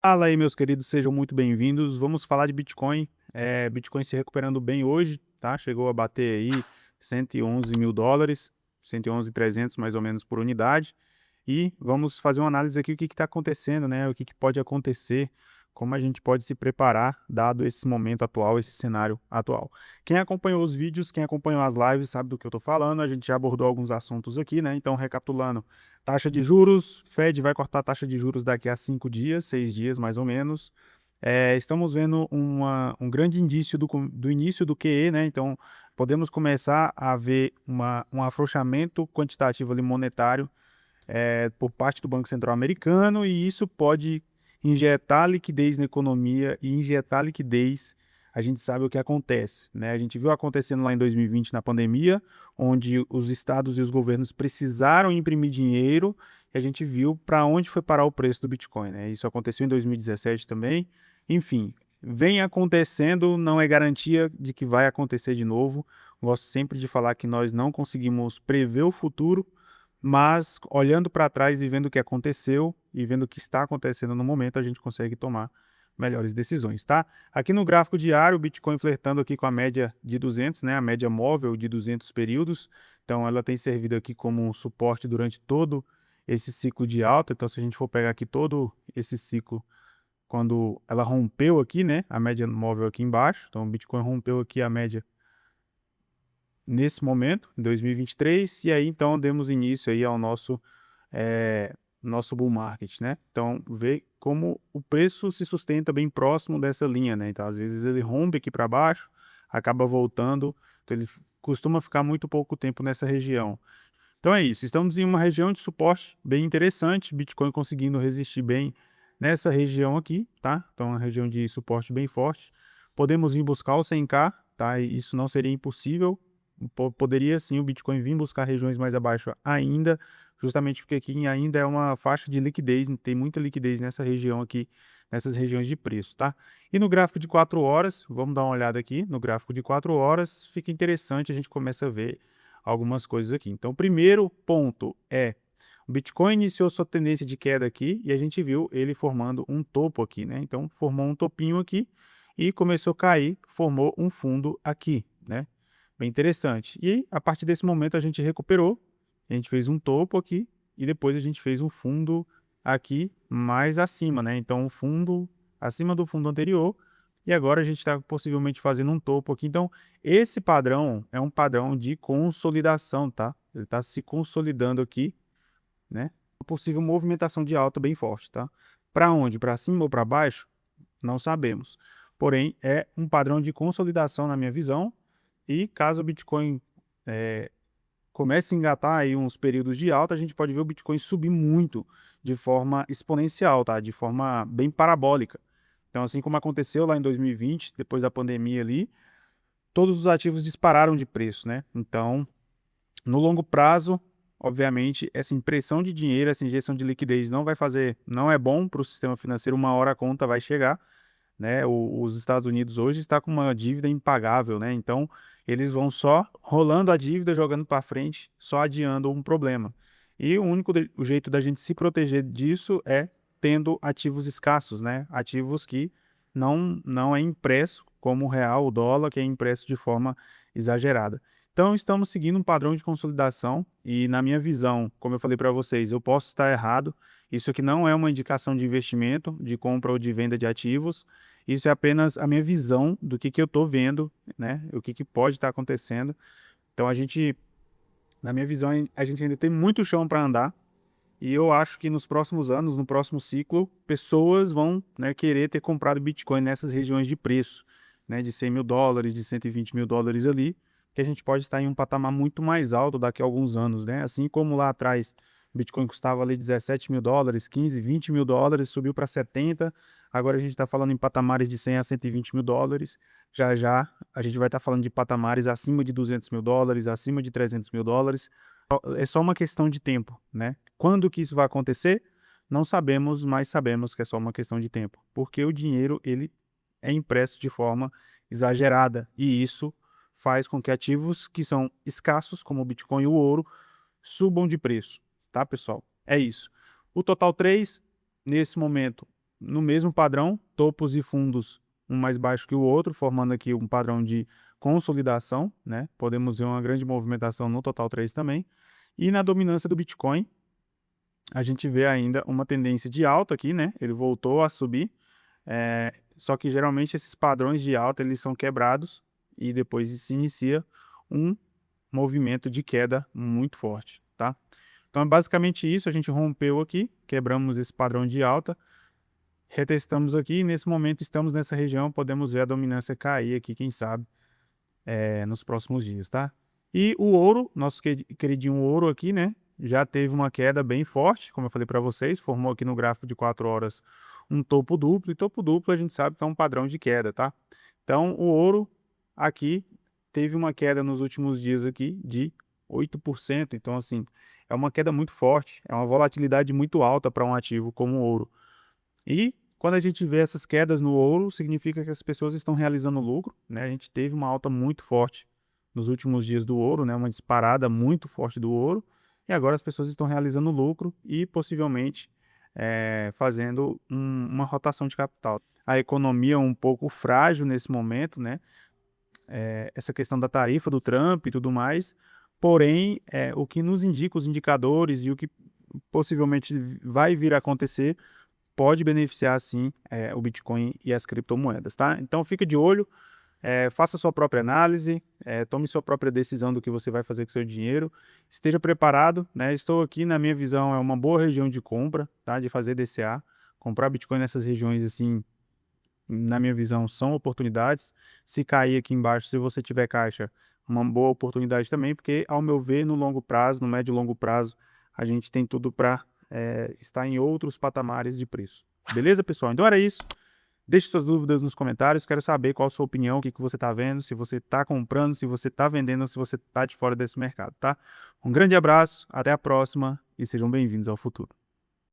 Fala aí, meus queridos, sejam muito bem-vindos. Vamos falar de Bitcoin. Bitcoin se recuperando bem hoje, tá? Chegou a bater aí 111 mil dólares, 111.300 mais ou menos por unidade. E vamos fazer uma análise aqui do que está acontecendo, né? O que pode acontecer, como a gente pode se preparar, dado esse momento atual, esse cenário atual. Quem acompanhou os vídeos, quem acompanhou as lives, sabe do que eu estou falando. A gente já abordou alguns assuntos aqui, né? Então, recapitulando. Taxa de juros, Fed vai cortar a taxa de juros daqui a 5 dias, 6 dias mais ou menos. Estamos vendo um grande indício do início do QE, né? Então, podemos começar a ver um afrouxamento quantitativo ali monetário por parte do Banco Central americano, e isso pode injetar liquidez na economia e injetar liquidez. A gente sabe o que acontece, né? A gente viu acontecendo lá em 2020 na pandemia, onde os estados e os governos precisaram imprimir dinheiro, e a gente viu para onde foi parar o preço do Bitcoin, né? Isso aconteceu em 2017 também. Enfim, vem acontecendo, não é garantia de que vai acontecer de novo. Gosto sempre de falar que nós não conseguimos prever o futuro, mas olhando para trás e vendo o que aconteceu e vendo o que está acontecendo no momento, a gente consegue tomar melhores decisões, tá? Aqui no gráfico diário, o Bitcoin flertando aqui com a média de 200, né? A média móvel de 200 períodos. Então, ela tem servido aqui como um suporte durante todo esse ciclo de alta. Então, se a gente for pegar aqui todo esse ciclo, quando ela rompeu aqui, né? A média móvel aqui embaixo. Então, o Bitcoin rompeu aqui a média nesse momento, em 2023, e aí então demos início aí ao nosso bull market, né? Então, vê como o preço se sustenta bem próximo dessa linha, né? Então, às vezes ele rompe aqui para baixo, acaba voltando, então ele costuma ficar muito pouco tempo nessa região. Então é isso, estamos em uma região de suporte bem interessante, Bitcoin conseguindo resistir bem nessa região aqui, tá? Então, é uma região de suporte bem forte. Podemos vir buscar o 100K, tá? E isso não seria impossível. Poderia sim o Bitcoin vir buscar regiões mais abaixo ainda, justamente porque aqui ainda é uma faixa de liquidez, tem muita liquidez nessa região aqui, nessas regiões de preço, tá? E no gráfico de 4 horas, vamos dar uma olhada aqui, no gráfico de 4 horas, fica interessante, a gente começa a ver algumas coisas aqui. Então, o primeiro ponto é, o Bitcoin iniciou sua tendência de queda aqui e a gente viu ele formando um topo aqui, né? Então, formou um topinho aqui e começou a cair, formou um fundo aqui, né? Bem interessante. E a partir desse momento a gente recuperou, a gente fez um topo aqui e depois a gente fez um fundo aqui mais acima, né? Então, o fundo acima do fundo anterior, e agora a gente está possivelmente fazendo um topo aqui. Então, esse padrão é um padrão de consolidação, tá? Ele está se consolidando aqui, né? Uma possível movimentação de alta bem forte, tá? Para onde? Para cima ou para baixo? Não sabemos. Porém, é um padrão de consolidação na minha visão. E caso o Bitcoin comece a engatar aí uns períodos de alta, a gente pode ver o Bitcoin subir muito de forma exponencial, tá? De forma bem parabólica. Então, assim como aconteceu lá em 2020, depois da pandemia ali, todos os ativos dispararam de preço, né? Então, no longo prazo, obviamente, essa impressão de dinheiro, essa injeção de liquidez não é bom para o sistema financeiro, uma hora a conta vai chegar, né? Os Estados Unidos hoje está com uma dívida impagável, né? Então, eles vão só rolando a dívida, jogando para frente, só adiando um problema. E o jeito da gente se proteger disso é tendo ativos escassos, né? Ativos que não é impresso como o real, o dólar, que é impresso de forma exagerada. Então, estamos seguindo um padrão de consolidação e, na minha visão, como eu falei para vocês, eu posso estar errado. Isso aqui não é uma indicação de investimento, de compra ou de venda de ativos. Isso é apenas a minha visão do que eu estou vendo, né? O que pode estar acontecendo. Então, na minha visão, a gente ainda tem muito chão para andar. E eu acho que nos próximos anos, no próximo ciclo, pessoas vão, né, querer ter comprado Bitcoin nessas regiões de preço, né, de 100 mil dólares, de 120 mil dólares ali, que a gente pode estar em um patamar muito mais alto daqui a alguns anos, né? Assim como lá atrás o Bitcoin custava ali 17 mil dólares, 15, 20 mil dólares, subiu para 70, agora a gente está falando em patamares de 100 a 120 mil dólares, já já a gente vai estar falando de patamares acima de 200 mil dólares, acima de 300 mil dólares, é só uma questão de tempo, né? Quando que isso vai acontecer? Não sabemos, mas sabemos que é só uma questão de tempo, porque o dinheiro ele é impresso de forma exagerada e isso faz com que ativos que são escassos, como o Bitcoin e o ouro, subam de preço, tá, pessoal? É isso. O Total 3, nesse momento, no mesmo padrão, topos e fundos um mais baixo que o outro, formando aqui um padrão de consolidação, né? Podemos ver uma grande movimentação no Total 3 também. E na dominância do Bitcoin, a gente vê ainda uma tendência de alta aqui, né? Ele voltou a subir, só que geralmente esses padrões de alta eles são quebrados e depois se inicia um movimento de queda muito forte, tá? Então é basicamente isso, a gente rompeu aqui, quebramos esse padrão de alta, retestamos aqui e nesse momento estamos nessa região, podemos ver a dominância cair aqui, quem sabe, nos próximos dias, tá? E o ouro, nosso queridinho ouro aqui, né? Já teve uma queda bem forte, como eu falei para vocês, formou aqui no gráfico de 4 horas um topo duplo, e topo duplo a gente sabe que é um padrão de queda, tá? Então o ouro aqui teve uma queda nos últimos dias aqui de 8%, então assim, é uma queda muito forte, é uma volatilidade muito alta para um ativo como o ouro. E quando a gente vê essas quedas no ouro, significa que as pessoas estão realizando lucro, né? A gente teve uma alta muito forte nos últimos dias do ouro, né? Uma disparada muito forte do ouro, e agora as pessoas estão realizando lucro e possivelmente fazendo uma rotação de capital. A economia é um pouco frágil nesse momento, né? Essa questão da tarifa do Trump e tudo mais, porém, o que nos indica os indicadores e o que possivelmente vai vir a acontecer pode beneficiar sim o Bitcoin e as criptomoedas, tá? Então fica de olho, faça sua própria análise, tome sua própria decisão do que você vai fazer com seu dinheiro, esteja preparado, né? Estou aqui, na minha visão, é uma boa região de compra, tá? De fazer DCA, comprar Bitcoin nessas regiões assim, na minha visão, são oportunidades. Se cair aqui embaixo, se você tiver caixa, uma boa oportunidade também, porque ao meu ver, no longo prazo, no médio e longo prazo, a gente tem tudo para estar em outros patamares de preço. Beleza, pessoal? Então era isso. Deixe suas dúvidas nos comentários. Quero saber qual a sua opinião, o que você está vendo, se você está comprando, se você está vendendo, ou se você está de fora desse mercado, tá? Um grande abraço, até a próxima e sejam bem-vindos ao futuro.